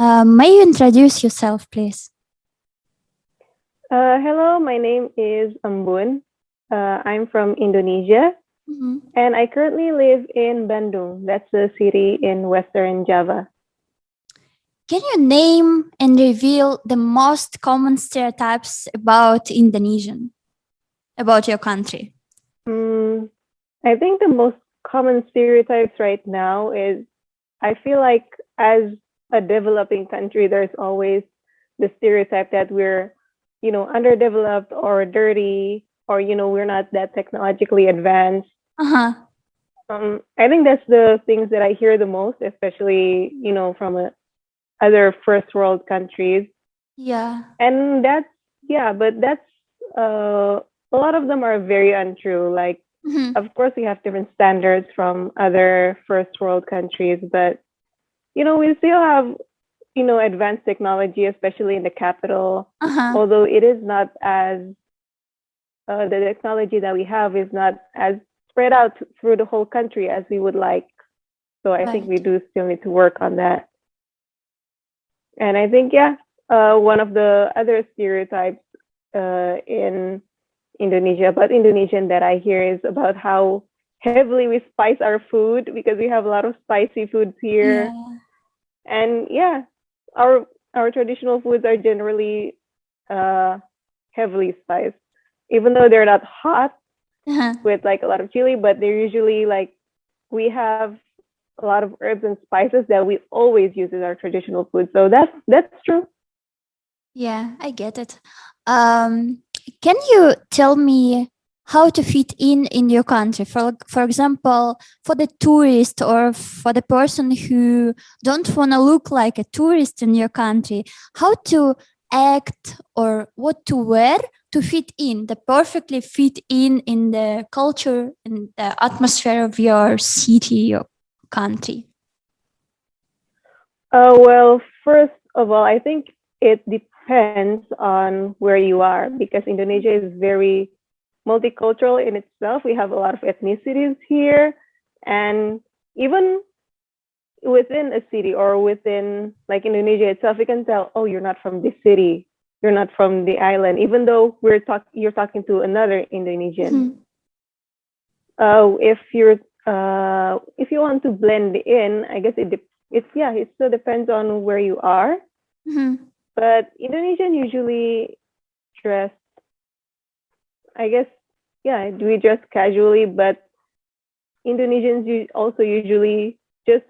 May you introduce yourself, please? Hello, my name is Ambun. I'm from Indonesia, and I currently live in Bandung. That's a city in Western Java. Can you name and reveal the most common stereotypes about Indonesian, about your country? I think the most common stereotypes right now is I feel like as a developing country, there's always the stereotype that we're, underdeveloped or dirty or, we're not that technologically advanced. Uh-huh. I think that's the things that I hear the most, especially, from other first world countries. Yeah. And but that's, a lot of them are very untrue. Like, of course, we have different standards from other first world countries, but, we still have, advanced technology, especially in the capital, although it is not as, the technology that we have is not as spread out through the whole country as we would like. So I think we do still need to work on that. And I think, one of the other stereotypes in Indonesia about Indonesian that I hear is about how heavily we spice our food because we have a lot of spicy foods here. Yeah. And our traditional foods are generally heavily spiced, even though they're not hot with like a lot of chili, but they're usually like we have a lot of herbs and spices that we always use in our traditional food. So that's true. Yeah, I get it. Can you tell me how to fit in your country? For example, for the tourist or for the person who don't want to look like a tourist in your country, how to act or what to wear to fit in, the perfectly fit in the culture and the atmosphere of your city or country? Well, first of all, I think it depends on where you are because Indonesia is very multicultural in itself. We have a lot of ethnicities here, and even within a city or within like Indonesia itself, you can tell, oh, you're not from this city, you're not from the island, even though you're talking to another Indonesian. If you want to blend in, I guess it still depends on where you are. But Indonesian usually dress, I guess, we dress casually, but Indonesians also usually just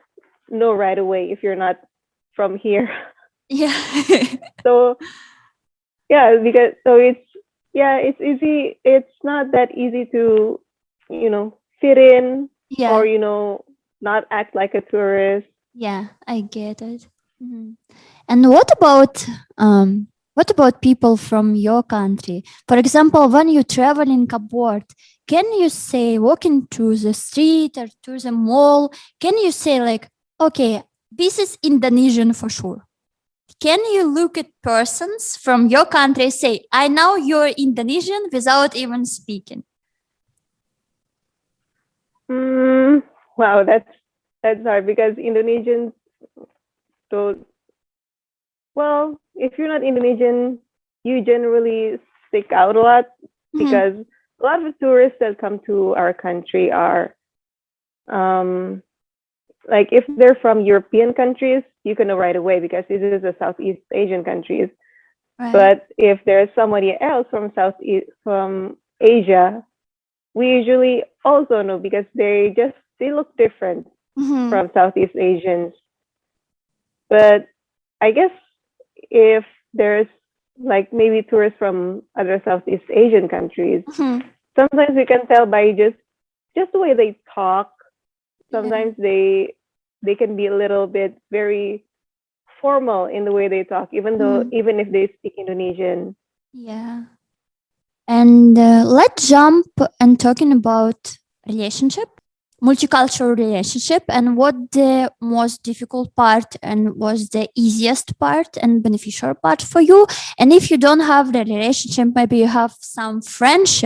know right away if you're not from here. Yeah. So it's easy. It's not that easy to, fit in or, not act like a tourist. Yeah, I get it. And what about people from your country? For example, when you travel in Kabord, can you say walking through the street or to the mall? Can you say like, okay, this is Indonesian for sure? Can you look at persons from your country say, I know you're Indonesian without even speaking? Wow, that's hard because Indonesians don't. Well, if you're not Indonesian, you generally stick out a lot because a lot of the tourists that come to our country are, like if they're from European countries, you can know right away because this is a Southeast Asian countries. Right. But if there's somebody else from Asia, we usually also know because they look different from Southeast Asians. But I guess if there's like maybe tourists from other Southeast Asian countries, sometimes we can tell by just the way they talk. Sometimes they can be a little bit very formal in the way they talk, even if they speak Indonesian. Yeah. And let's jump and talking about relationship, multicultural relationship, and what the most difficult part and was the easiest part and beneficial part for you. And if you don't have the relationship, maybe you have some friends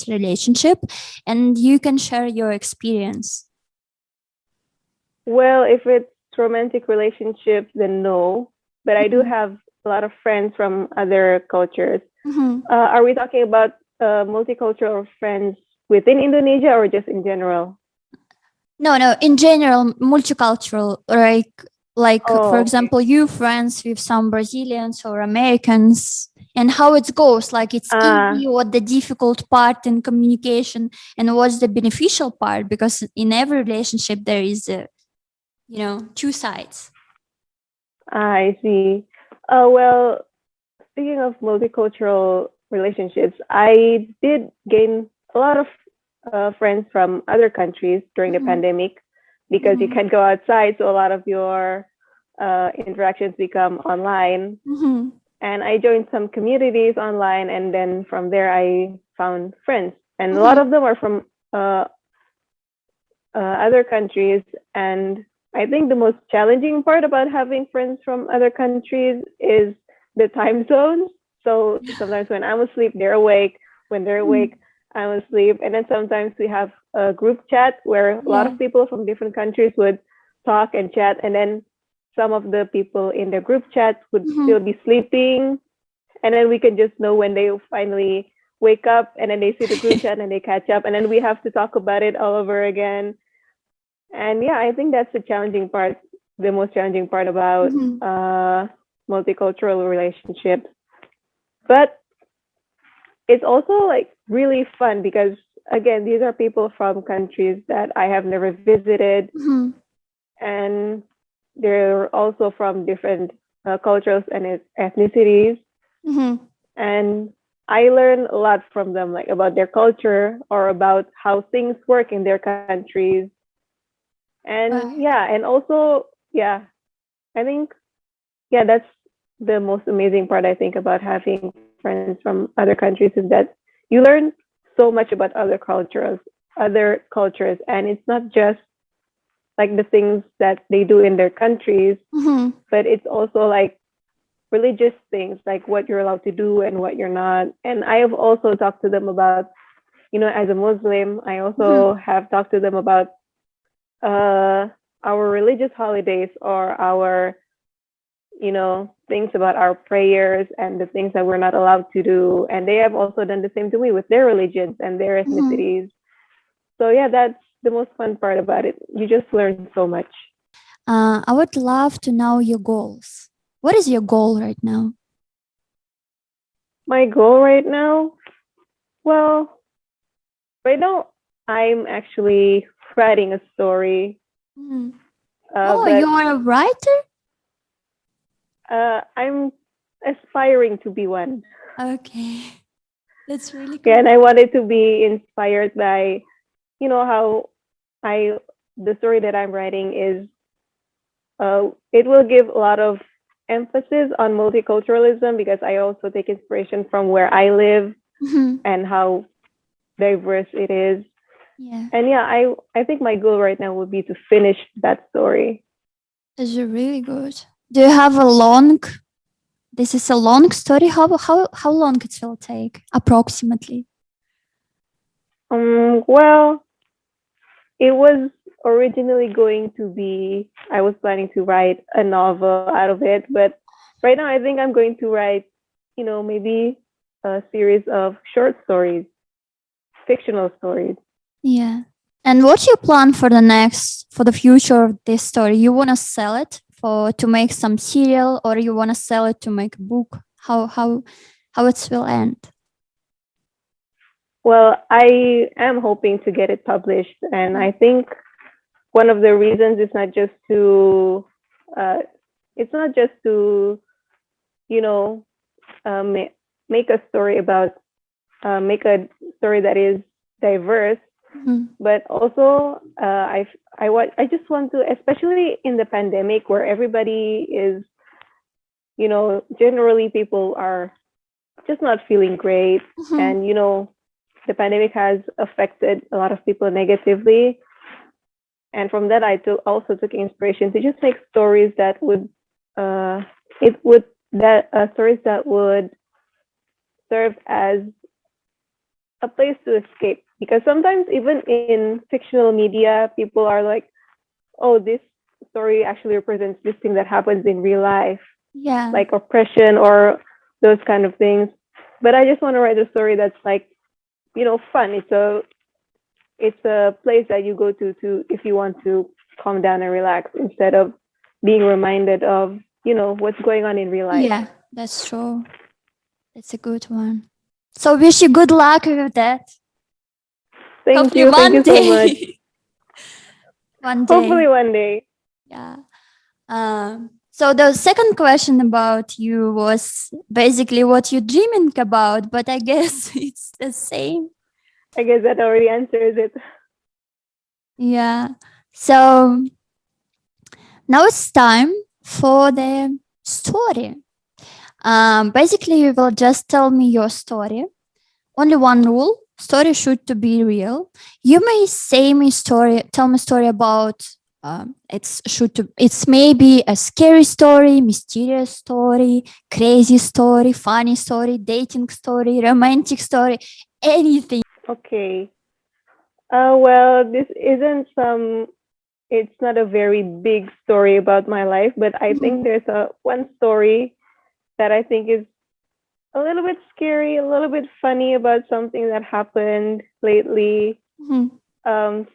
relationship, and you can share your experience. Well, if it's romantic relationships, then no. But I do have a lot of friends from other cultures. Are we talking about multicultural friends within Indonesia or just in general? No, no. In general, multicultural. Like for Oh, okay. example, you friends with some Brazilians or Americans, and how it goes. Like it's easy, what the difficult part in communication, and what's the beneficial part? Because in every relationship there is, two sides. I see. Well, speaking of multicultural relationships, I did gain a lot of friends from other countries during the pandemic because you can't go outside, so a lot of your interactions become online. And I joined some communities online, and then from there I found friends, and a lot of them are from other countries. And I think the most challenging part about having friends from other countries is the time zones. So sometimes when I'm asleep, they're awake. When they're awake, I'm asleep. And then sometimes we have a group chat where a lot of people from different countries would talk and chat. And then some of the people in the group chat would still be sleeping. And then we can just know when they finally wake up, and then they see the group chat and they catch up. And then we have to talk about it all over again. And yeah, I think that's the challenging part, the most challenging part about multicultural relationships. But it's also like really fun because again, these are people from countries that I have never visited, and they're also from different cultures and ethnicities. And I learn a lot from them, like about their culture or about how things work in their countries. And and also, I think, that's the most amazing part, I think, about having friends from other countries is that you learn so much about other cultures, and it's not just like the things that they do in their countries, but it's also like religious things, like what you're allowed to do and what you're not. And I have also talked to them about, as a Muslim, I also have talked to them about our religious holidays or our, things about our prayers and the things that we're not allowed to do. And they have also done the same to me with their religions and their ethnicities. So yeah, that's the most fun part about it. You just learn so much. I would love to know your goals. What is your goal right now? My goal right now, well, right now I'm actually writing a story. You are a writer? I'm aspiring to be one. Okay. That's really cool. Yeah, and I wanted to be inspired by, how the story that I'm writing is, it will give a lot of emphasis on multiculturalism because I also take inspiration from where I live and how diverse it is. Yeah. And I think my goal right now would be to finish that story. It's really good. Do you have a long? This is a long story. How long it will take approximately? Well, it was originally going to be, I was planning to write a novel out of it, but right now I think I'm going to write, maybe a series of short stories, fictional stories. Yeah. And what's your plan for the future of this story? You want to sell it to make some serial, or you want to sell it to make a book? How it will end? Well, I am hoping to get it published, and I think one of the reasons is not just to, it's not just to, make a story about, make a story that is diverse, but also I just want to, especially in the pandemic where everybody is, generally people are just not feeling great, and the pandemic has affected a lot of people negatively. And from that, I also took inspiration to just make stories that would, stories that would serve as a place to escape. Because sometimes even in fictional media, people are like, "Oh, this story actually represents this thing that happens in real life, Yeah. like oppression or those kind of things. But I just want to write a story that's like, fun. It's a place that you go to if you want to calm down and relax instead of being reminded of, what's going on in real life. Yeah, that's true. That's a good one. So wish you good luck with that. Thank Hopefully you. Thank one you so much. day. One day. Hopefully one day. Yeah. So the second question about you was basically what you're dreaming about, but I guess it's the same. I guess that already answers it. Yeah. So now it's time for the story. Basically, you will just tell me your story. Only one rule: story should to be real. You may tell me story about. It's maybe a scary story, mysterious story, crazy story, funny story, dating story, romantic story, anything. Okay. Well, this isn't it's not a very big story about my life, but I think there's one story that I think is a little bit scary, a little bit funny about something that happened lately.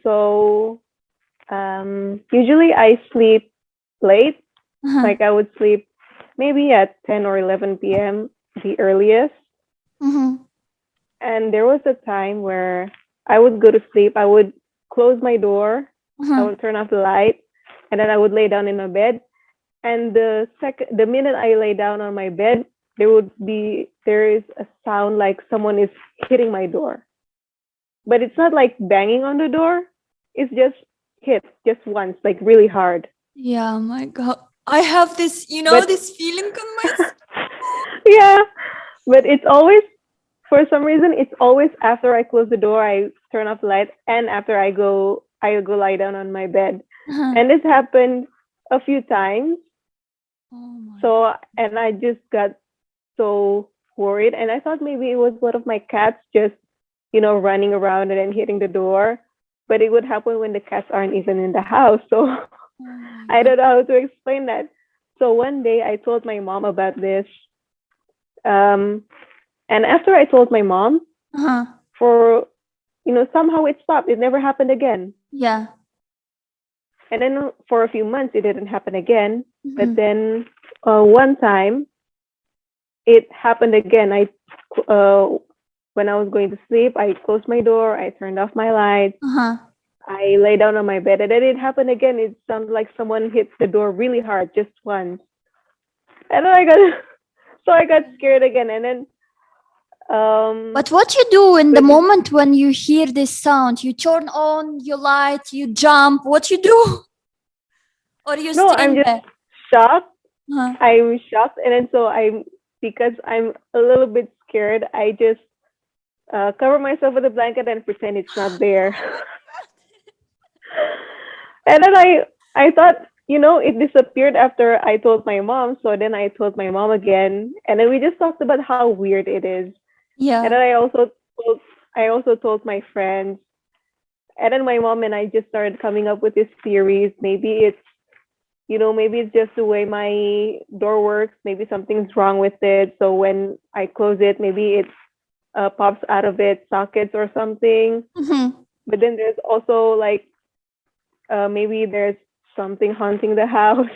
So usually I sleep late. Like I would sleep maybe at 10 or 11 p.m. the earliest. And there was a time where I would go to sleep. I would close my door. I would turn off the light, and then I would lay down in my bed. And the minute I lay down on my bed, there is a sound like someone is hitting my door. But it's not like banging on the door. It's just once, like really hard. Yeah, my God. I have this, But this feeling on my. yeah, but for some reason, it's always after I close the door, I turn off the light, and after I go lie down on my bed. And this happened a few times. Oh my. So, and I just got so worried, and I thought maybe it was one of my cats just, running around and then hitting the door. But it would happen when the cats aren't even in the house. So I don't know how to explain that. So one day I told my mom about this. And after I told my mom, for somehow it stopped. It never happened again. Yeah. And then for a few months it didn't happen again. But then one time it happened again. When I was going to sleep, I closed my door, I turned off my lights, I lay down on my bed, and then it happened again. It sounded like someone hit the door really hard just once. And then I got scared again. And then But what you do in the moment when you hear this sound? You turn on your light, you jump. What you do? Or you no, stay I'm in just bed? shocked. I'm shocked, and then because I'm a little bit scared, I just cover myself with a blanket and pretend it's not there. And then I thought, it disappeared after I told my mom. So then I told my mom again, and then we just talked about how weird it is. And then Yeah. I also told my friends, and then my mom and I just started coming up with these theories. Maybe it's just the way my door works. Maybe something's wrong with it. So when I close it, maybe it pops out of its sockets or something. But then there's also like maybe there's something haunting the house.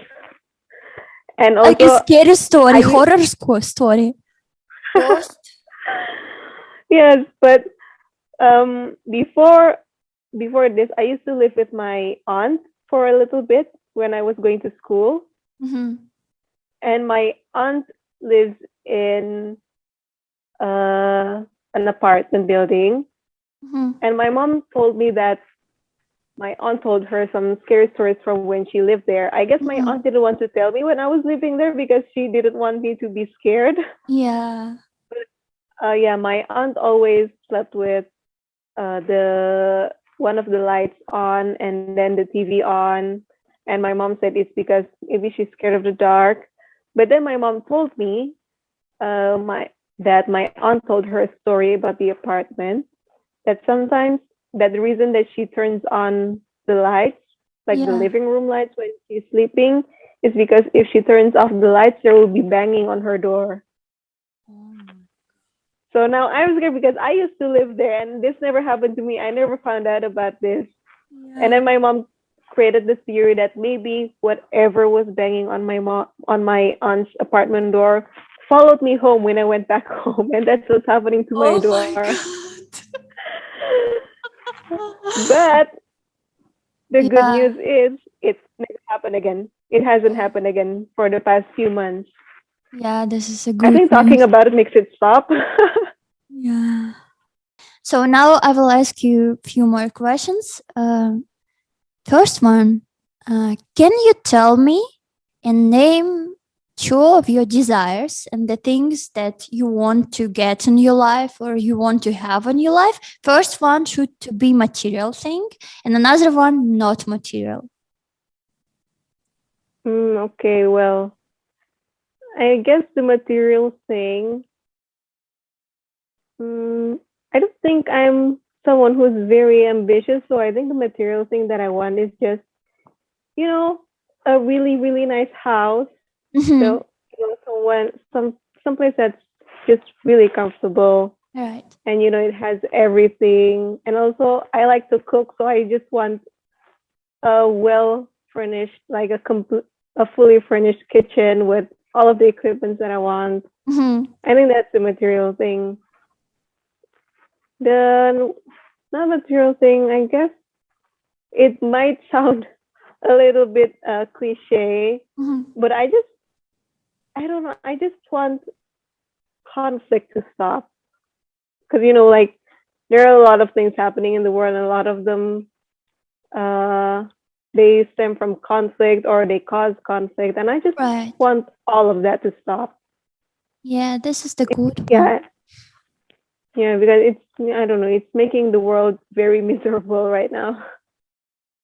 And Like a also, scary story, horror story. Ghost. yes, but before this, I used to live with my aunt for a little bit when I was going to school. And my aunt lives in an apartment building. And my mom told me that my aunt told her some scary stories from when she lived there. I guess my aunt didn't want to tell me when I was living there because she didn't want me to be scared. Yeah. Yeah, my aunt always slept with the one of the lights on and then the TV on. And my mom said it's because maybe she's scared of the dark. But then my mom told me that my aunt told her a story about the apartment, that sometimes that the reason that she turns on the lights like the Yeah. living room lights when she's sleeping, is because if she turns off the lights, there will be banging on her door. Oh my. So now I'm scared because I used to live there and this never happened to me. I never found out about this. And Yeah. then my mom created the theory that maybe whatever was banging on my aunt's apartment door followed me home when I went back home, and that's what's happening to my Oh my door. god. But the good Yeah. news is it's never happened again. It hasn't happened again for the past few months. Yeah, this is a I good think talking news. about it makes it stop. Yeah. So now I will ask you a few more questions. First one, can you tell me and name two of your desires and the things that you want to get in your life or you want to have in your life? First one should to be material thing, and another one not material. Okay, well, I guess the material thing. Mm, I don't think I'm someone who's very ambitious, so I think the material thing that I want is just, you know, a really, really nice house. Mm-hmm. So, someplace that's just really comfortable, Right. and it has everything. And also, I like to cook, so I just want a well furnished, like a fully furnished kitchen with all of the equipment that I want. Mm-hmm. I think that's the material thing. The non material thing, I guess it might sound a little bit cliche, Mm-hmm. but I don't know, I just want conflict to stop. Because, like, there are a lot of things happening in the world, and a lot of them, uh, they stem from conflict or they cause conflict. And I just Right. want all of that to stop. Yeah, this is the good one. Yeah, yeah, because I don't know, it's making the world very miserable right now.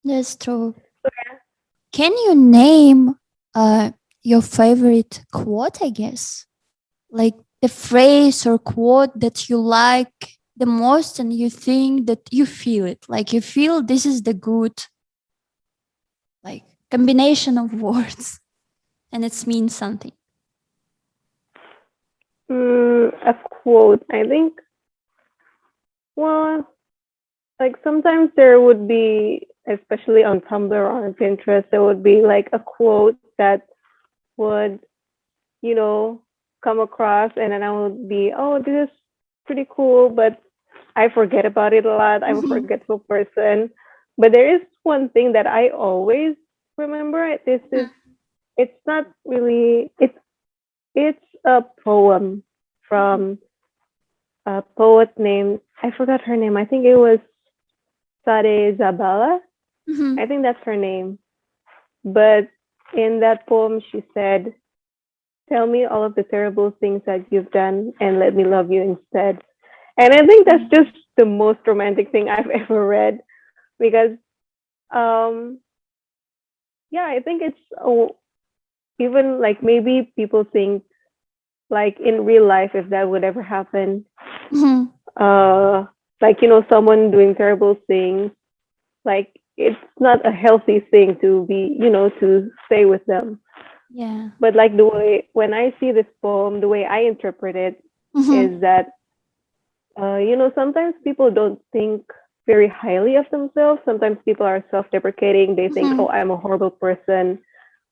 That's true. Can you name your favorite quote, I guess? Like the phrase or quote that you like the most and you think that you feel it. Like you feel this is the good like combination of words and it means something. A quote. I think, well, like sometimes there would be, especially on Tumblr or on Pinterest, there would be like a quote that would, you know, come across, and then I would be, oh, this is pretty cool, but I forget about it a lot. I'm a Mhm. forgetful person. But there is one thing that I always remember. It's not really, it's a poem from a poet named, I forgot her name. I think it was Sade Zabala. Mhm. I think that's her name. But in that poem, she said, tell me all of the terrible things that you've done and let me love you instead. And I think that's just the most romantic thing I've ever read because, um, yeah, I think it's even like maybe people think like in real life, if that would ever happen, Mhm. uh, like, someone doing terrible things, like it's not a healthy thing to be, to stay with them. Yeah. But like the way when I see this poem, the way I interpret it Mhm. is that sometimes people don't think very highly of themselves. Sometimes people are self-deprecating. They think, oh, Mhm. I'm a horrible person.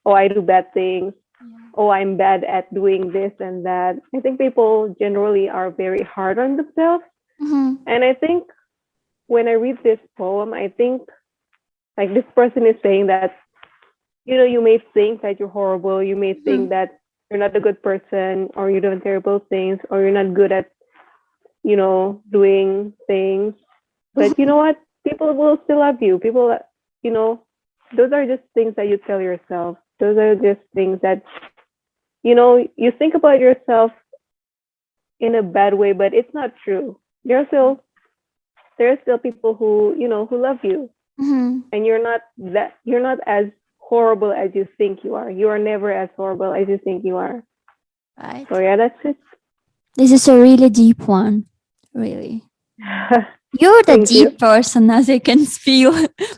Oh, I do bad things. Yeah. Oh, I'm bad at doing this and that. I think people generally are very hard on themselves. Mhm. And I think when I read this poem, I think like this person is saying that, you may think that you're horrible. You may think Mhm. that you're not a good person or you're doing terrible things or you're not good at, doing things. But you know Mhm. what? People will still love you. People, you know, those are just things that you tell yourself. Those are just things that, you think about yourself in a bad way, but it's not true. There are still people who love you, Mhm. and you're not as horrible as you think you are. You are never as horrible as you think you are. So Right. yeah, that's it. This is a really deep one. Really. You're the Thank you. deep person, as I can feel,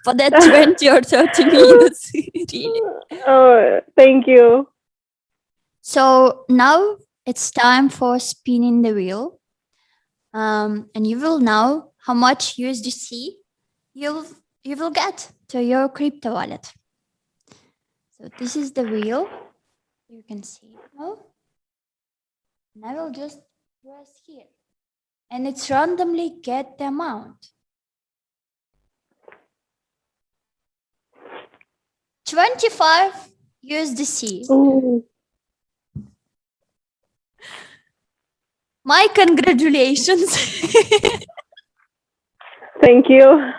for that 20 or 30 minutes. Really. Oh, thank you. So now it's time for spinning the wheel. And you will know how much USDC you'll, you will get to your crypto wallet. So this is the wheel. You can see it now. And I will just press here. And it's randomly get the amount. 25 USDC. Ooh, My congratulations. thank you.